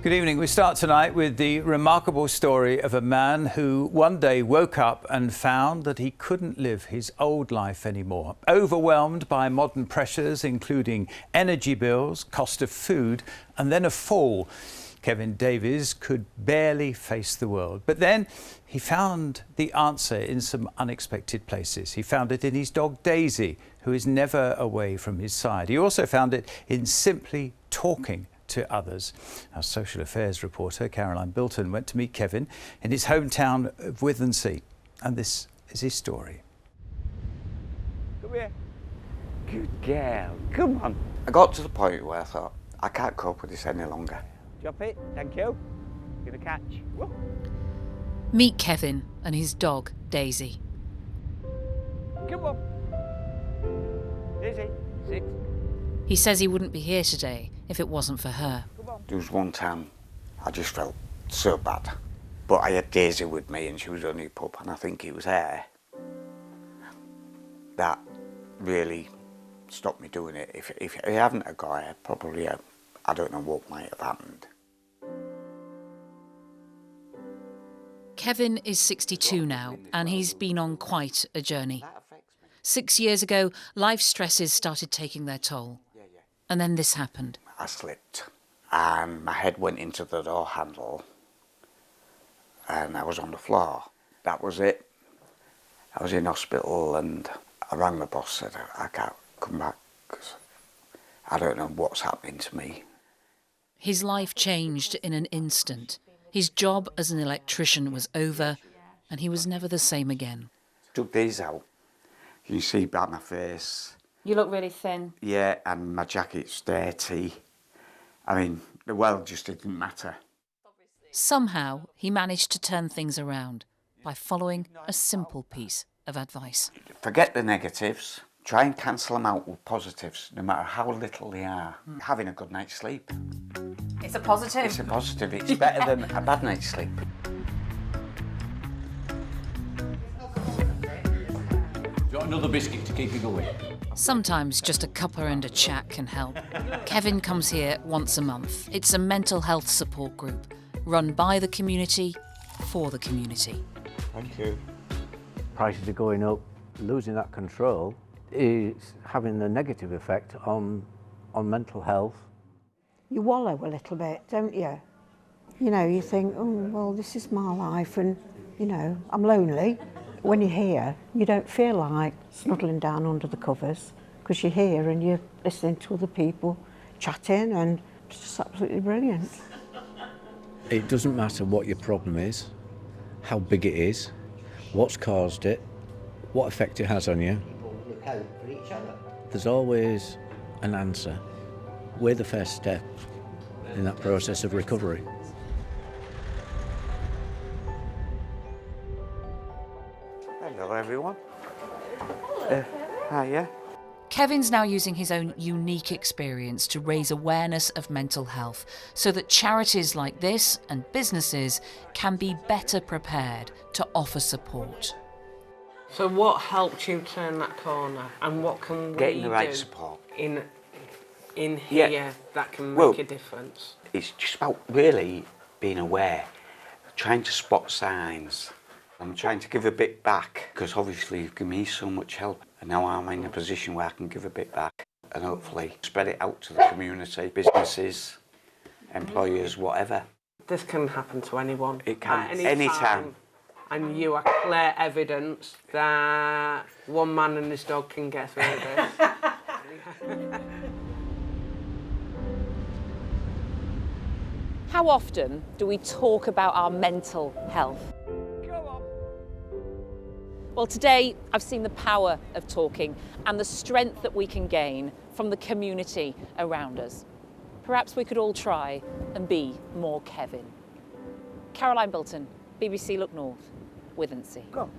Good evening. We start tonight with the remarkable story of a man who one day woke up and found that he couldn't live his old life anymore. Overwhelmed by modern pressures, including energy bills, cost of food, and then a fall, Kevin Davies could barely face the world. But then he found the answer in some unexpected places. He found it in his dog Daisy, who is never away from his side. He also found it in simply talking to others. Our social affairs reporter Caroline Bilton went to meet Kevin in his hometown of Withernsea, and this is his story. Come here. Good girl. Come on. I got to the point where I thought, I can't cope with this any longer. Drop it. Thank you. Gonna catch. Whoa. Meet Kevin and his dog Daisy. Come on. Daisy, sit. He says he wouldn't be here today if it wasn't for her. There was one time I just felt so bad, but I had Daisy with me and she was only a pup, and I think it was her that really stopped me doing it. If I hadn't have got her, probably I don't know what might have happened. Kevin is 62 now and he's been on quite a journey. 6 years ago, life stresses started taking their toll. And then this happened. I slipped and my head went into the door handle and I was on the floor. That was it. I was in hospital and I rang the boss, said I can't come back because I don't know what's happening to me. His life changed in an instant. His job as an electrician was over and he was never the same again. Took these out. You can see by my face. You look really thin. Yeah, and my jacket's dirty. I mean, the world just didn't matter. Somehow, he managed to turn things around by following a simple piece of advice. Forget the negatives. Try and cancel them out with positives, no matter how little they are. Having a good night's sleep. It's a positive. It's a positive. It's better than a bad night's sleep. Got another biscuit to keep you going. Sometimes just a cuppa and a chat can help. Kevin comes here once a month. It's a mental health support group run by the community, for the community. Thank you. Prices are going up. Losing that control is having a negative effect on mental health. You wallow a little bit, don't you? You know, you think, oh, well, this is my life and, you know, I'm lonely. When you're here, you don't feel like snuggling down under the covers because you're here and you're listening to other people chatting, and it's just absolutely brilliant. It doesn't matter what your problem is, how big it is, what's caused it, what effect it has on you. Look out for each other. There's always an answer. We're the first step in that process of recovery. Hello, everyone. Hiya. Kevin's now using his own unique experience to raise awareness of mental health so that charities like this and businesses can be better prepared to offer support. So what helped you turn that corner, and what can Getting we the right do support. in here that can make a difference? It's just about really being aware, trying to spot signs. I'm trying to give a bit back because obviously you've given me so much help, and now I'm in a position where I can give a bit back and hopefully spread it out to the community, businesses, employers, whatever. This can happen to anyone. It can, at any time. And you are clear evidence that one man and his dog can get through this. How often do we talk about our mental health? Well, today I've seen the power of talking and the strength that we can gain from the community around us. Perhaps we could all try and be more Kevin. Caroline Bilton, BBC Look North, Withernsea. Go.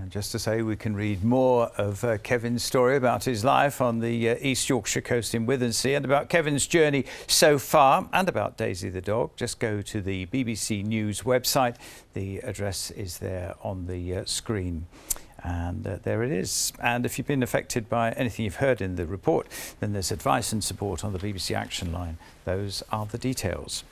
Just to say, we can read more of Kevin's story about his life on the East Yorkshire coast in Withernsea, and about Kevin's journey so far, and about Daisy the dog. Just go to the BBC News website. The address is there on the screen. And there it is. And if you've been affected by anything you've heard in the report, then there's advice and support on the BBC Action Line. Those are the details.